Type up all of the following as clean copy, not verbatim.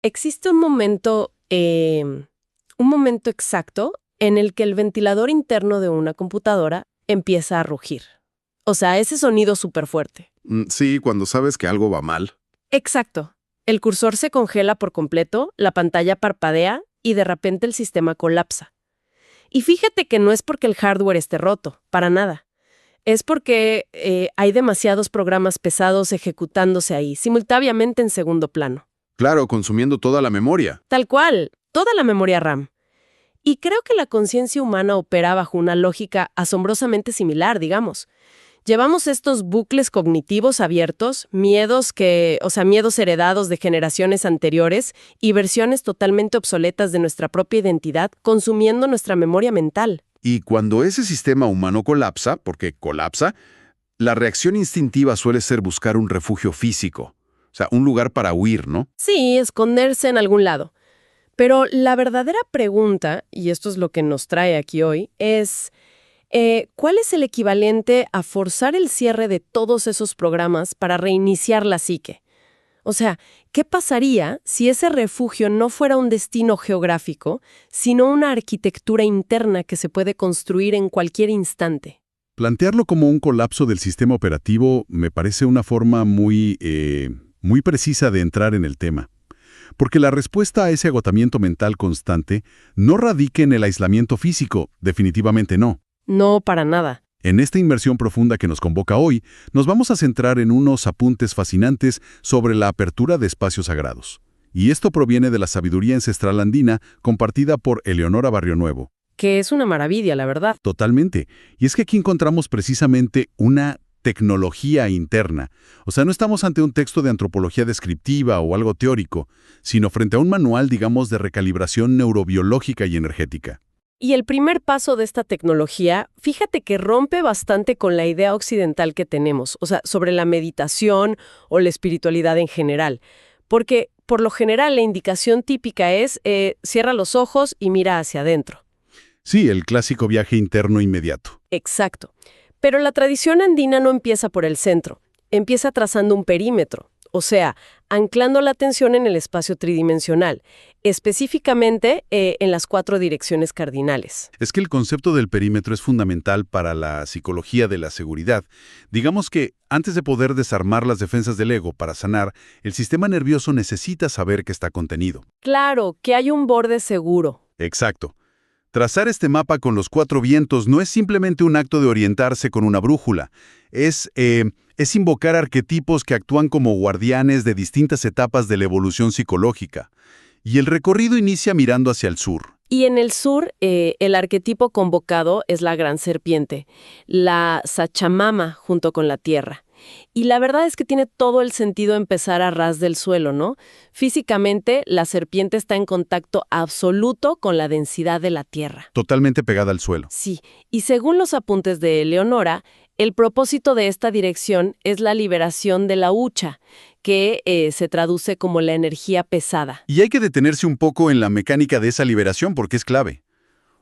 Existe un momento exacto en el que el ventilador interno de una computadora empieza a rugir. O sea, ese sonido súper fuerte. Sí, cuando sabes que algo va mal. Exacto. El cursor se congela por completo, la pantalla parpadea y de repente el sistema colapsa. Y fíjate que no es porque el hardware esté roto, para nada. Es porque hay demasiados programas pesados ejecutándose ahí, simultáneamente en segundo plano. Claro, consumiendo toda la memoria. Tal cual, toda la memoria RAM. Y creo que la conciencia humana opera bajo una lógica asombrosamente similar, digamos. Llevamos estos bucles cognitivos abiertos, miedos heredados de generaciones anteriores y versiones totalmente obsoletas de nuestra propia identidad, consumiendo nuestra memoria mental. Y cuando ese sistema humano colapsa, porque colapsa, la reacción instintiva suele ser buscar un refugio físico. O sea, un lugar para huir, ¿no? Sí, esconderse en algún lado. Pero la verdadera pregunta, y esto es lo que nos trae aquí hoy, es ¿cuál es el equivalente a forzar el cierre de todos esos programas para reiniciar la psique? O sea, ¿qué pasaría si ese refugio no fuera un destino geográfico, sino una arquitectura interna que se puede construir en cualquier instante? Plantearlo como un colapso del sistema operativo me parece una forma muy precisa de entrar en el tema. Porque la respuesta a ese agotamiento mental constante no radica en el aislamiento físico, definitivamente no. No, para nada. En esta inmersión profunda que nos convoca hoy, nos vamos a centrar en unos apuntes fascinantes sobre la apertura de espacios sagrados. Y esto proviene de la sabiduría ancestral andina compartida por Eleonora Barrionuevo. Que es una maravilla, la verdad. Totalmente. Y es que aquí encontramos precisamente una tecnología interna. O sea, no estamos ante un texto de antropología descriptiva o algo teórico, sino frente a un manual, digamos, de recalibración neurobiológica y energética. Y el primer paso de esta tecnología, fíjate que rompe bastante con la idea occidental que tenemos, o sea, sobre la meditación o la espiritualidad en general. Porque, por lo general, la indicación típica es cierra los ojos y mira hacia adentro. Sí, el clásico viaje interno inmediato. Exacto. Pero la tradición andina no empieza por el centro, empieza trazando un perímetro, o sea, anclando la atención en el espacio tridimensional, específicamente en las 4 direcciones cardinales. Es que el concepto del perímetro es fundamental para la psicología de la seguridad. Digamos que antes de poder desarmar las defensas del ego para sanar, el sistema nervioso necesita saber que está contenido. Claro, que hay un borde seguro. Exacto. Trazar este mapa con los 4 vientos no es simplemente un acto de orientarse con una brújula. Es invocar arquetipos que actúan como guardianes de distintas etapas de la evolución psicológica. Y el recorrido inicia mirando hacia el sur. Y en el sur, el arquetipo convocado es la gran serpiente, la Sachamama junto con la tierra. Y la verdad es que tiene todo el sentido empezar a ras del suelo, ¿no? Físicamente, la serpiente está en contacto absoluto con la densidad de la tierra. Totalmente pegada al suelo. Sí, y según los apuntes de Eleonora, el propósito de esta dirección es la liberación de la hucha, que se traduce como la energía pesada. Y hay que detenerse un poco en la mecánica de esa liberación porque es clave.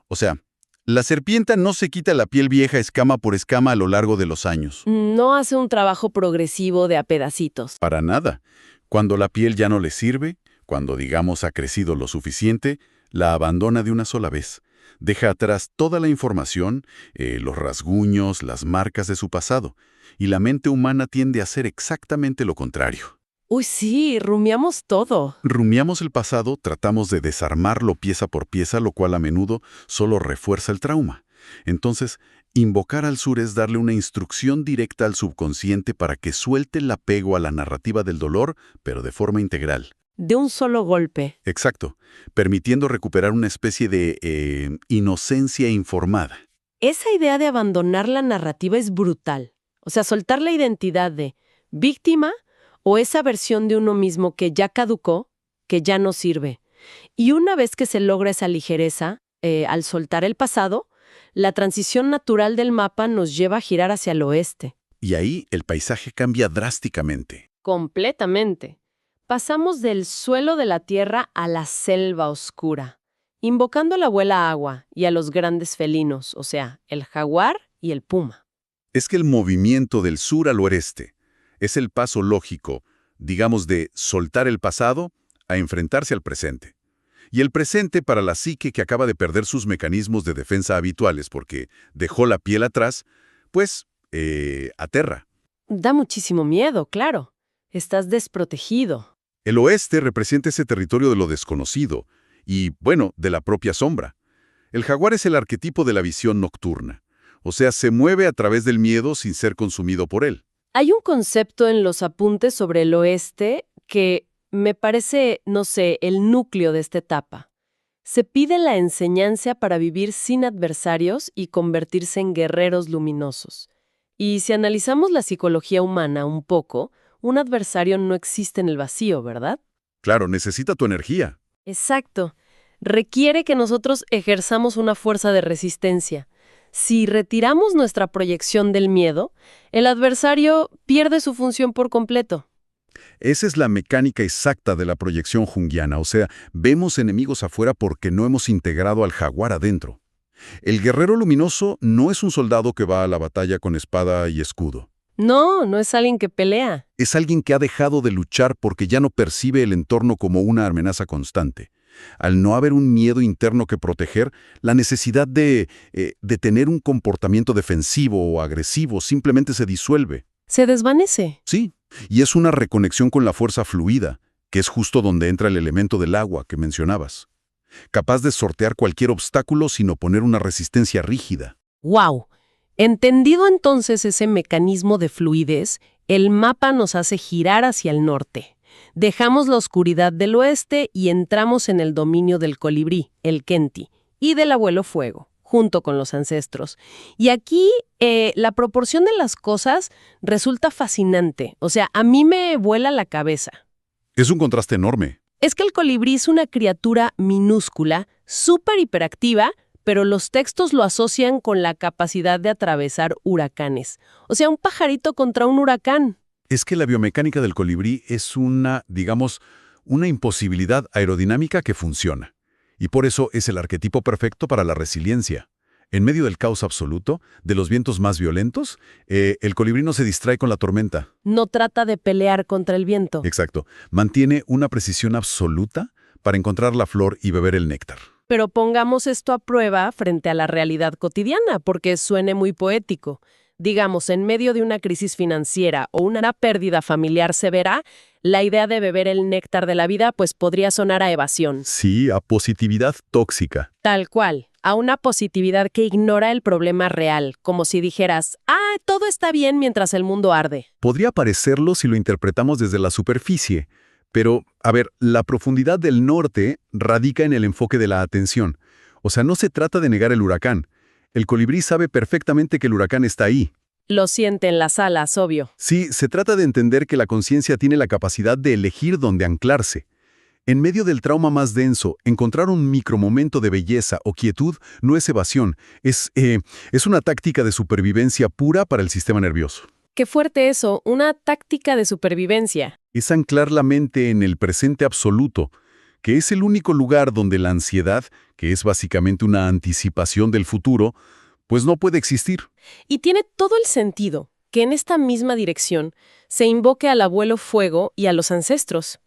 O sea, la serpiente no se quita la piel vieja escama por escama a lo largo de los años. No hace un trabajo progresivo de a pedacitos. Para nada. Cuando la piel ya no le sirve, cuando digamos ha crecido lo suficiente, la abandona de una sola vez. Deja atrás toda la información, los rasguños, las marcas de su pasado. Y la mente humana tiende a hacer exactamente lo contrario. Uy, sí, rumiamos todo. Rumiamos el pasado, tratamos de desarmarlo pieza por pieza, lo cual a menudo solo refuerza el trauma. Entonces, invocar al sur es darle una instrucción directa al subconsciente para que suelte el apego a la narrativa del dolor, pero de forma integral. De un solo golpe. Exacto, permitiendo recuperar una especie de inocencia informada. Esa idea de abandonar la narrativa es brutal. O sea, soltar la identidad de víctima o esa versión de uno mismo que ya caducó, que ya no sirve. Y una vez que se logra esa ligereza, al soltar el pasado, la transición natural del mapa nos lleva a girar hacia el oeste. Y ahí el paisaje cambia drásticamente. Completamente. Pasamos del suelo de la tierra a la selva oscura, invocando a la abuela agua y a los grandes felinos, o sea, el jaguar y el puma. Es que el movimiento del sur al oeste es el paso lógico, digamos, de soltar el pasado a enfrentarse al presente. Y el presente para la psique que acaba de perder sus mecanismos de defensa habituales porque dejó la piel atrás, pues, aterra. Da muchísimo miedo, claro. Estás desprotegido. El oeste representa ese territorio de lo desconocido y, bueno, de la propia sombra. El jaguar es el arquetipo de la visión nocturna, o sea, se mueve a través del miedo sin ser consumido por él. Hay un concepto en los apuntes sobre el oeste que me parece, no sé, el núcleo de esta etapa. Se pide la enseñanza para vivir sin adversarios y convertirse en guerreros luminosos. Y si analizamos la psicología humana un poco, un adversario no existe en el vacío, ¿verdad? Claro, necesita tu energía. Exacto. Requiere que nosotros ejerzamos una fuerza de resistencia. Si retiramos nuestra proyección del miedo, el adversario pierde su función por completo. Esa es la mecánica exacta de la proyección junguiana, o sea, vemos enemigos afuera porque no hemos integrado al jaguar adentro. El guerrero luminoso no es un soldado que va a la batalla con espada y escudo. No, no es alguien que pelea. Es alguien que ha dejado de luchar porque ya no percibe el entorno como una amenaza constante. Al no haber un miedo interno que proteger, la necesidad de tener un comportamiento defensivo o agresivo simplemente se disuelve. Se desvanece. Sí, y es una reconexión con la fuerza fluida, que es justo donde entra el elemento del agua que mencionabas. Capaz de sortear cualquier obstáculo sin oponer una resistencia rígida. ¡Wow! Entendido entonces ese mecanismo de fluidez, el mapa nos hace girar hacia el norte. Dejamos la oscuridad del oeste y entramos en el dominio del colibrí, el Kenti, y del abuelo fuego, junto con los ancestros. Y aquí la proporción de las cosas resulta fascinante. O sea, a mí me vuela la cabeza. Es un contraste enorme. Es que el colibrí es una criatura minúscula, súper hiperactiva, pero los textos lo asocian con la capacidad de atravesar huracanes. O sea, un pajarito contra un huracán. Es que la biomecánica del colibrí es una imposibilidad aerodinámica que funciona. Y por eso es el arquetipo perfecto para la resiliencia. En medio del caos absoluto, de los vientos más violentos, el colibrí no se distrae con la tormenta. No trata de pelear contra el viento. Exacto. Mantiene una precisión absoluta para encontrar la flor y beber el néctar. Pero pongamos esto a prueba frente a la realidad cotidiana, porque suene muy poético. Digamos, en medio de una crisis financiera o una pérdida familiar severa, la idea de beber el néctar de la vida pues podría sonar a evasión. Sí, a positividad tóxica. Tal cual, a una positividad que ignora el problema real, como si dijeras, todo está bien mientras el mundo arde. Podría parecerlo si lo interpretamos desde la superficie. Pero, a ver, la profundidad del norte radica en el enfoque de la atención. O sea, no se trata de negar el huracán. El colibrí sabe perfectamente que el huracán está ahí. Lo siente en las alas, obvio. Sí, se trata de entender que la conciencia tiene la capacidad de elegir dónde anclarse. En medio del trauma más denso, encontrar un micromomento de belleza o quietud no es evasión, es una táctica de supervivencia pura para el sistema nervioso. Qué fuerte eso, una táctica de supervivencia. Es anclar la mente en el presente absoluto, que es el único lugar donde la ansiedad, que es básicamente una anticipación del futuro, pues no puede existir. Y tiene todo el sentido que en esta misma dirección se invoque al abuelo fuego y a los ancestros.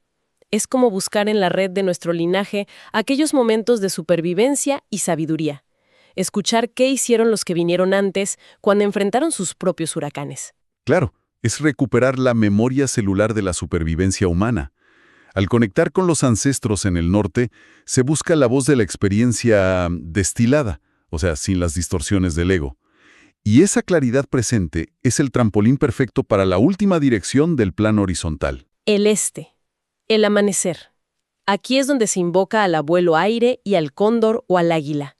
Es como buscar en la red de nuestro linaje aquellos momentos de supervivencia y sabiduría. Escuchar qué hicieron los que vinieron antes cuando enfrentaron sus propios huracanes. Claro, es recuperar la memoria celular de la supervivencia humana. Al conectar con los ancestros en el norte, se busca la voz de la experiencia destilada, o sea, sin las distorsiones del ego. Y esa claridad presente es el trampolín perfecto para la última dirección del plano horizontal. El este. El amanecer. Aquí es donde se invoca al abuelo aire y al cóndor o al águila.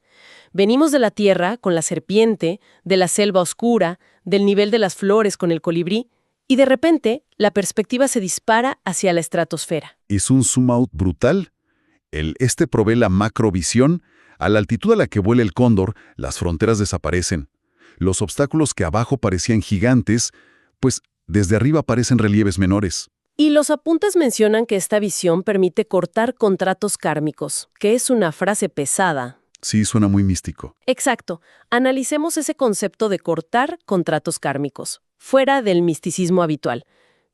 Venimos de la tierra con la serpiente, de la selva oscura, del nivel de las flores con el colibrí, y de repente la perspectiva se dispara hacia la estratosfera. Es un zoom out brutal. El este provee la macrovisión. A la altitud a la que vuela el cóndor, las fronteras desaparecen. Los obstáculos que abajo parecían gigantes, pues desde arriba parecen relieves menores. Y los apuntes mencionan que esta visión permite cortar contratos kármicos, que es una frase pesada. Sí, suena muy místico. Exacto. Analicemos ese concepto de cortar contratos kármicos, fuera del misticismo habitual.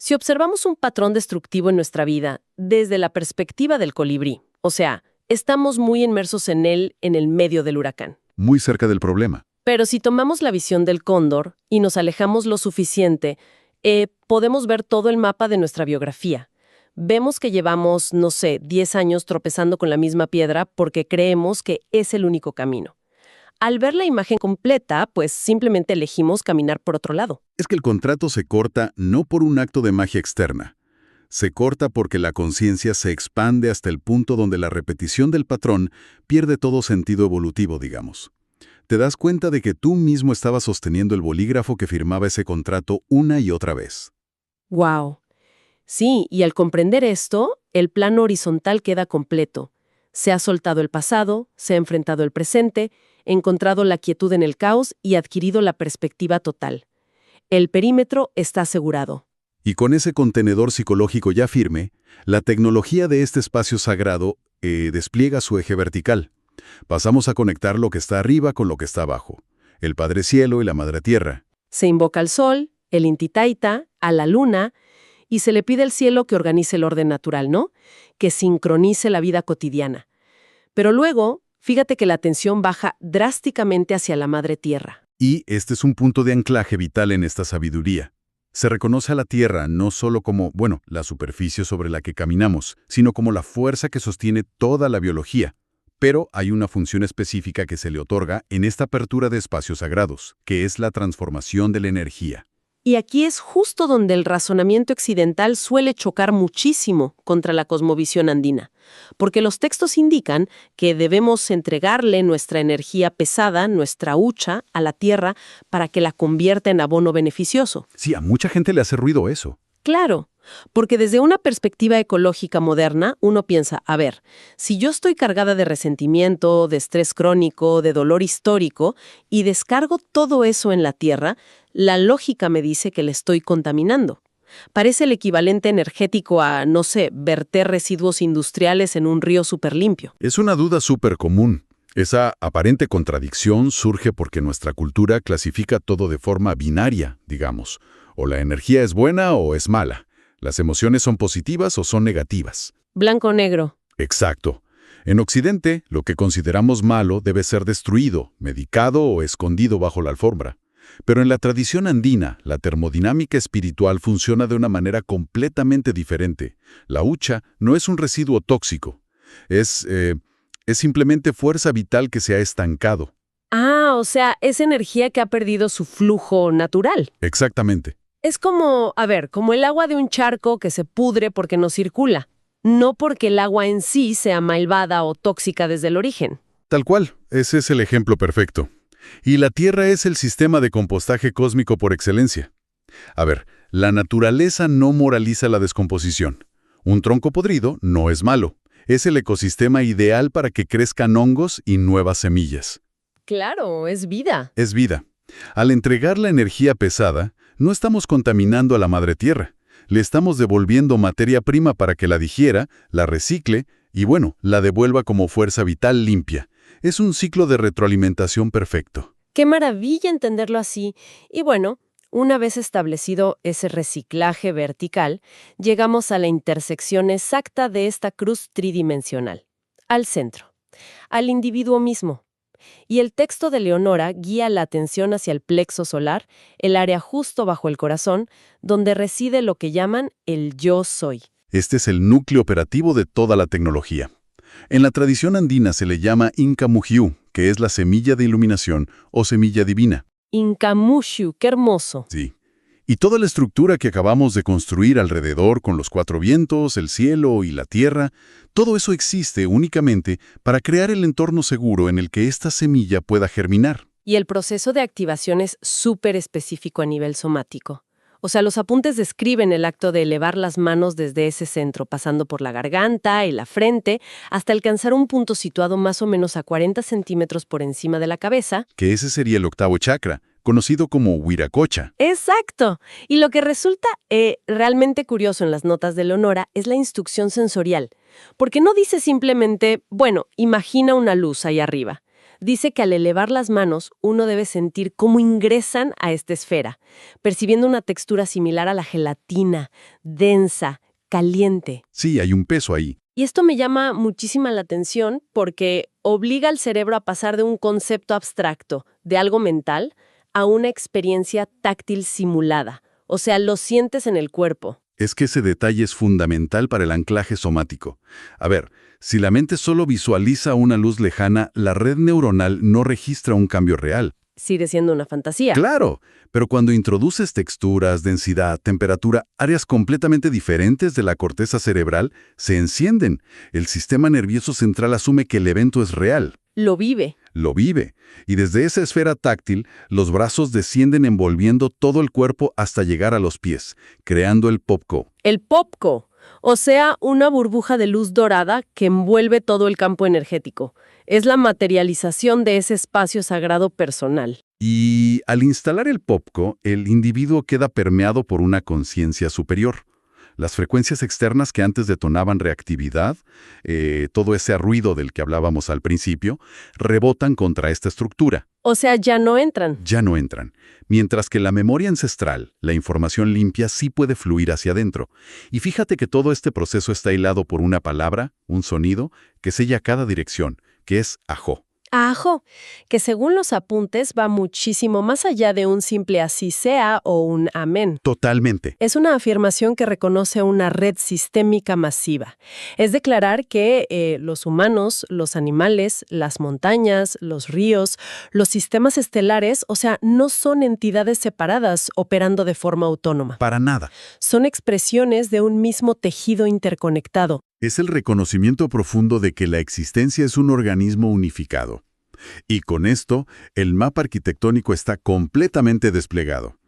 Si observamos un patrón destructivo en nuestra vida desde la perspectiva del colibrí, o sea, estamos muy inmersos en él en el medio del huracán. Muy cerca del problema. Pero si tomamos la visión del cóndor y nos alejamos lo suficiente, podemos ver todo el mapa de nuestra biografía. Vemos que llevamos, no sé, 10 años tropezando con la misma piedra porque creemos que es el único camino. Al ver la imagen completa, pues simplemente elegimos caminar por otro lado. Es que el contrato se corta no por un acto de magia externa. Se corta porque la conciencia se expande hasta el punto donde la repetición del patrón pierde todo sentido evolutivo, digamos. Te das cuenta de que tú mismo estabas sosteniendo el bolígrafo que firmaba ese contrato una y otra vez. ¡Wow! Sí, y al comprender esto, el plano horizontal queda completo. Se ha soltado el pasado, se ha enfrentado el presente, encontrado la quietud en el caos y adquirido la perspectiva total. El perímetro está asegurado. Y con ese contenedor psicológico ya firme, la tecnología de este espacio sagrado despliega su eje vertical. Pasamos a conectar lo que está arriba con lo que está abajo, el Padre Cielo y la Madre Tierra. Se invoca al sol, el Inti Taita, a la luna, y se le pide al cielo que organice el orden natural, ¿no? Que sincronice la vida cotidiana. Pero luego, fíjate que la atención baja drásticamente hacia la Madre Tierra. Y este es un punto de anclaje vital en esta sabiduría. Se reconoce a la Tierra no solo como, la superficie sobre la que caminamos, sino como la fuerza que sostiene toda la biología. Pero hay una función específica que se le otorga en esta apertura de espacios sagrados, que es la transformación de la energía. Y aquí es justo donde el razonamiento occidental suele chocar muchísimo contra la cosmovisión andina, porque los textos indican que debemos entregarle nuestra energía pesada, nuestra hucha, a la tierra para que la convierta en abono beneficioso. Sí, a mucha gente le hace ruido eso. Claro, porque desde una perspectiva ecológica moderna, uno piensa, a ver, si yo estoy cargada de resentimiento, de estrés crónico, de dolor histórico, y descargo todo eso en la tierra, la lógica me dice que le estoy contaminando. Parece el equivalente energético a, no sé, verter residuos industriales en un río súper limpio. Es una duda súper común. Esa aparente contradicción surge porque nuestra cultura clasifica todo de forma binaria, digamos. O la energía es buena o es mala. Las emociones son positivas o son negativas. Blanco o negro. Exacto. En Occidente, lo que consideramos malo debe ser destruido, medicado o escondido bajo la alfombra. Pero en la tradición andina, la termodinámica espiritual funciona de una manera completamente diferente. La hucha no es un residuo tóxico. Es simplemente fuerza vital que se ha estancado. Ah, o sea, es energía que ha perdido su flujo natural. Exactamente. Es como, como el agua de un charco que se pudre porque no circula, no porque el agua en sí sea malvada o tóxica desde el origen. Tal cual, ese es el ejemplo perfecto. Y la Tierra es el sistema de compostaje cósmico por excelencia. A ver, la naturaleza no moraliza la descomposición. Un tronco podrido no es malo. Es el ecosistema ideal para que crezcan hongos y nuevas semillas. Claro, es vida. Es vida. Al entregar la energía pesada, no estamos contaminando a la Madre Tierra. Le estamos devolviendo materia prima para que la digiera, la recicle y, la devuelva como fuerza vital limpia. Es un ciclo de retroalimentación perfecto. ¡Qué maravilla entenderlo así! Y una vez establecido ese reciclaje vertical, llegamos a la intersección exacta de esta cruz tridimensional, al centro, al individuo mismo. Y el texto de Leonora guía la atención hacia el plexo solar, el área justo bajo el corazón, donde reside lo que llaman el yo soy. Este es el núcleo operativo de toda la tecnología. En la tradición andina se le llama Inca Mujiu, que es la semilla de iluminación o semilla divina. Inca Mushu, qué hermoso. Sí. Y toda la estructura que acabamos de construir alrededor con los 4 vientos, el cielo y la tierra, todo eso existe únicamente para crear el entorno seguro en el que esta semilla pueda germinar. Y el proceso de activación es súper específico a nivel somático. O sea, los apuntes describen el acto de elevar las manos desde ese centro, pasando por la garganta y la frente, hasta alcanzar un punto situado más o menos a 40 centímetros por encima de la cabeza. Que ese sería el octavo chakra, conocido como Wiracocha. ¡Exacto! Y lo que resulta realmente curioso en las notas de Leonora es la instrucción sensorial, porque no dice simplemente, imagina una luz ahí arriba, Dice que al elevar las manos, uno debe sentir cómo ingresan a esta esfera, percibiendo una textura similar a la gelatina, densa, caliente. Sí, hay un peso ahí. Y esto me llama muchísima la atención porque obliga al cerebro a pasar de un concepto abstracto, de algo mental, a una experiencia táctil simulada. O sea, lo sientes en el cuerpo. Es que ese detalle es fundamental para el anclaje somático. A ver, si la mente solo visualiza una luz lejana, la red neuronal no registra un cambio real. Sigue siendo una fantasía. Claro, pero cuando introduces texturas, densidad, temperatura, áreas completamente diferentes de la corteza cerebral, se encienden. El sistema nervioso central asume que el evento es real. Lo vive. Lo vive. Y desde esa esfera táctil, los brazos descienden envolviendo todo el cuerpo hasta llegar a los pies, creando el popco. El popco, o sea, una burbuja de luz dorada que envuelve todo el campo energético. Es la materialización de ese espacio sagrado personal. Y al instalar el popco, el individuo queda permeado por una conciencia superior. Las frecuencias externas que antes detonaban reactividad, todo ese ruido del que hablábamos al principio, rebotan contra esta estructura. O sea, ya no entran. Ya no entran. Mientras que la memoria ancestral, la información limpia, sí puede fluir hacia adentro. Y fíjate que todo este proceso está hilado por una palabra, un sonido, que sella cada dirección, que es ajo. Ajo, que según los apuntes va muchísimo más allá de un simple así sea o un amén. Totalmente. Es una afirmación que reconoce una red sistémica masiva. Es declarar que los humanos, los animales, las montañas, los ríos, los sistemas estelares, o sea, no son entidades separadas operando de forma autónoma. Para nada. Son expresiones de un mismo tejido interconectado. Es el reconocimiento profundo de que la existencia es un organismo unificado. Y con esto, el mapa arquitectónico está completamente desplegado.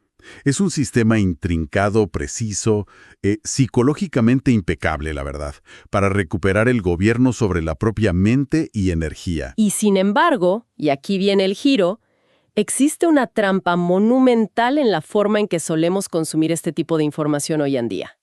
Es un sistema intrincado, preciso, psicológicamente impecable, la verdad, para recuperar el gobierno sobre la propia mente y energía. Y sin embargo, y aquí viene el giro, existe una trampa monumental en la forma en que solemos consumir este tipo de información hoy en día.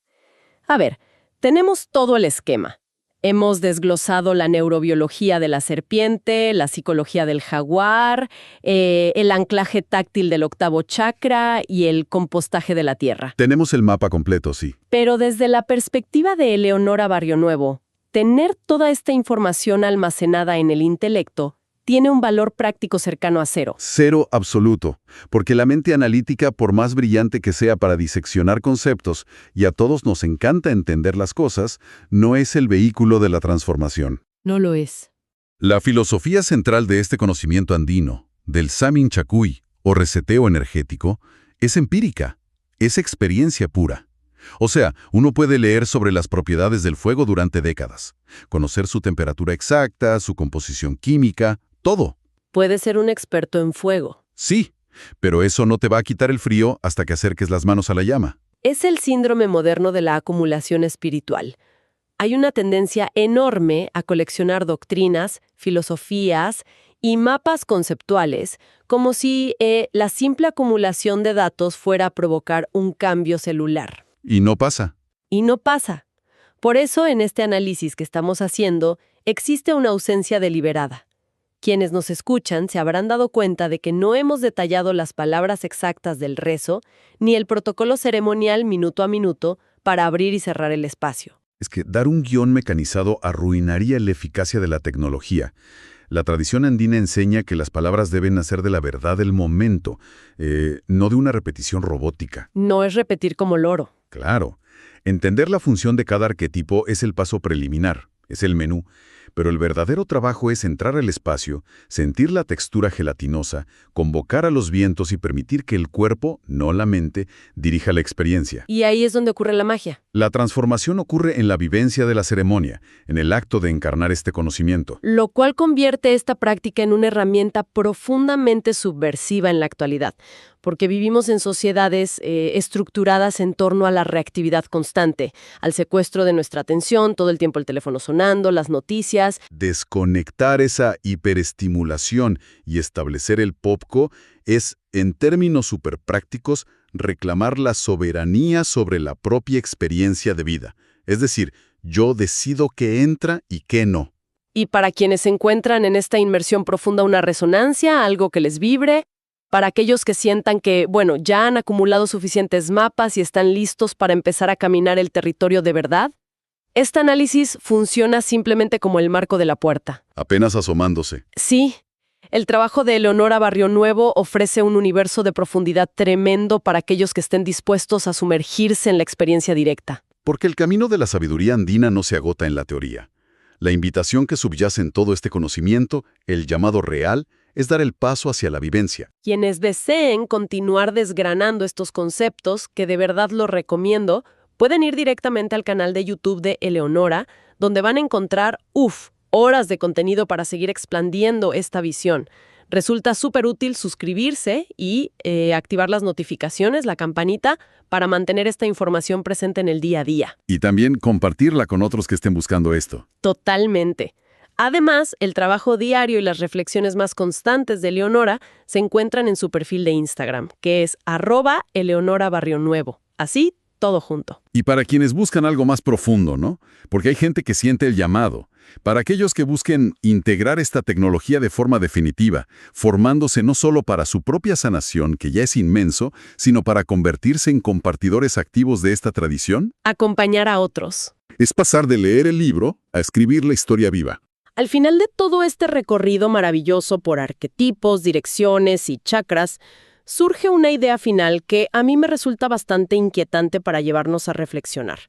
A ver, tenemos todo el esquema. Hemos desglosado la neurobiología de la serpiente, la psicología del jaguar, el anclaje táctil del octavo chakra y el compostaje de la tierra. Tenemos el mapa completo, sí. Pero desde la perspectiva de Eleonora Barrionuevo, tener toda esta información almacenada en el intelecto tiene un valor práctico cercano a cero. Cero absoluto, porque la mente analítica, por más brillante que sea para diseccionar conceptos, y a todos nos encanta entender las cosas, no es el vehículo de la transformación. No lo es. La filosofía central de este conocimiento andino, del Samin Chacuy, o reseteo energético, es empírica, es experiencia pura. O sea, uno puede leer sobre las propiedades del fuego durante décadas, conocer su temperatura exacta, su composición química, todo. Puede ser un experto en fuego. Sí, pero eso no te va a quitar el frío hasta que acerques las manos a la llama. Es el síndrome moderno de la acumulación espiritual. Hay una tendencia enorme a coleccionar doctrinas, filosofías y mapas conceptuales, como si la simple acumulación de datos fuera a provocar un cambio celular. Y no pasa. Y no pasa. Por eso, en este análisis que estamos haciendo, existe una ausencia deliberada. Quienes nos escuchan se habrán dado cuenta de que no hemos detallado las palabras exactas del rezo, ni el protocolo ceremonial minuto a minuto para abrir y cerrar el espacio. Es que dar un guión mecanizado arruinaría la eficacia de la tecnología. La tradición andina enseña que las palabras deben nacer de la verdad del momento, no de una repetición robótica. No es repetir como loro. Claro. Entender la función de cada arquetipo es el paso preliminar, es el menú. Pero el verdadero trabajo es entrar al espacio, sentir la textura gelatinosa, convocar a los vientos y permitir que el cuerpo, no la mente, dirija la experiencia. Y ahí es donde ocurre la magia. La transformación ocurre en la vivencia de la ceremonia, en el acto de encarnar este conocimiento. Lo cual convierte esta práctica en una herramienta profundamente subversiva en la actualidad, porque vivimos en sociedades estructuradas en torno a la reactividad constante, al secuestro de nuestra atención, todo el tiempo el teléfono sonando, las noticias. Desconectar esa hiperestimulación y establecer el popco es, en términos superprácticos, reclamar la soberanía sobre la propia experiencia de vida. Es decir, yo decido qué entra y qué no. Y para quienes encuentran en esta inmersión profunda una resonancia, algo que les vibre, para aquellos que sientan que, bueno, ya han acumulado suficientes mapas y están listos para empezar a caminar el territorio de verdad, este análisis funciona simplemente como el marco de la puerta. Apenas asomándose. Sí, el trabajo de Eleonora Barrionuevo ofrece un universo de profundidad tremendo para aquellos que estén dispuestos a sumergirse en la experiencia directa. Porque el camino de la sabiduría andina no se agota en la teoría. La invitación que subyace en todo este conocimiento, el llamado real, es dar el paso hacia la vivencia. Quienes deseen continuar desgranando estos conceptos, que de verdad los recomiendo, pueden ir directamente al canal de YouTube de Eleonora, donde van a encontrar, horas de contenido para seguir expandiendo esta visión. Resulta súper útil suscribirse y activar las notificaciones, la campanita, para mantener esta información presente en el día a día. Y también compartirla con otros que estén buscando esto. Totalmente. Además, el trabajo diario y las reflexiones más constantes de Eleonora se encuentran en su perfil de Instagram, que es @EleonoraBarrionuevo. Así, todo junto. Y para quienes buscan algo más profundo, ¿no? Porque hay gente que siente el llamado. Para aquellos que busquen integrar esta tecnología de forma definitiva, formándose no solo para su propia sanación, que ya es inmenso, sino para convertirse en compartidores activos de esta tradición, Acompañar a otros. es pasar de leer el libro a escribir la historia viva. Al final de todo este recorrido maravilloso por arquetipos, direcciones y chakras, surge una idea final que a mí me resulta bastante inquietante para llevarnos a reflexionar.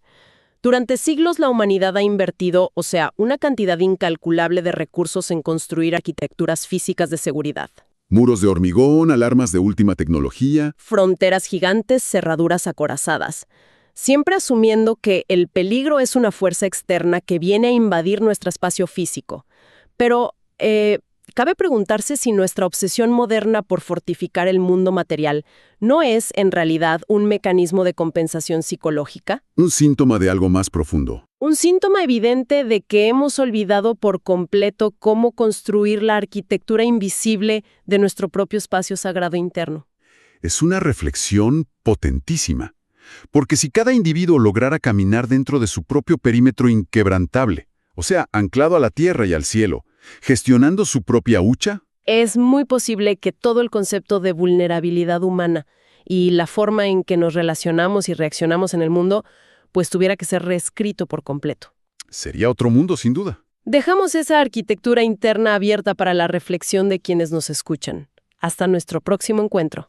Durante siglos la humanidad ha invertido, una cantidad incalculable de recursos en construir arquitecturas físicas de seguridad. Muros de hormigón, alarmas de última tecnología. Fronteras gigantes, cerraduras acorazadas. Siempre asumiendo que el peligro es una fuerza externa que viene a invadir nuestro espacio físico. Pero, cabe preguntarse si nuestra obsesión moderna por fortificar el mundo material no es, en realidad, un mecanismo de compensación psicológica. Un síntoma de algo más profundo. Un síntoma evidente de que hemos olvidado por completo cómo construir la arquitectura invisible de nuestro propio espacio sagrado interno. Es una reflexión potentísima. Porque si cada individuo lograra caminar dentro de su propio perímetro inquebrantable, anclado a la tierra y al cielo, gestionando su propia hucha, es muy posible que todo el concepto de vulnerabilidad humana y la forma en que nos relacionamos y reaccionamos en el mundo, pues tuviera que ser reescrito por completo. sería otro mundo sin duda. Dejamos esa arquitectura interna abierta para la reflexión de quienes nos escuchan. Hasta nuestro próximo encuentro.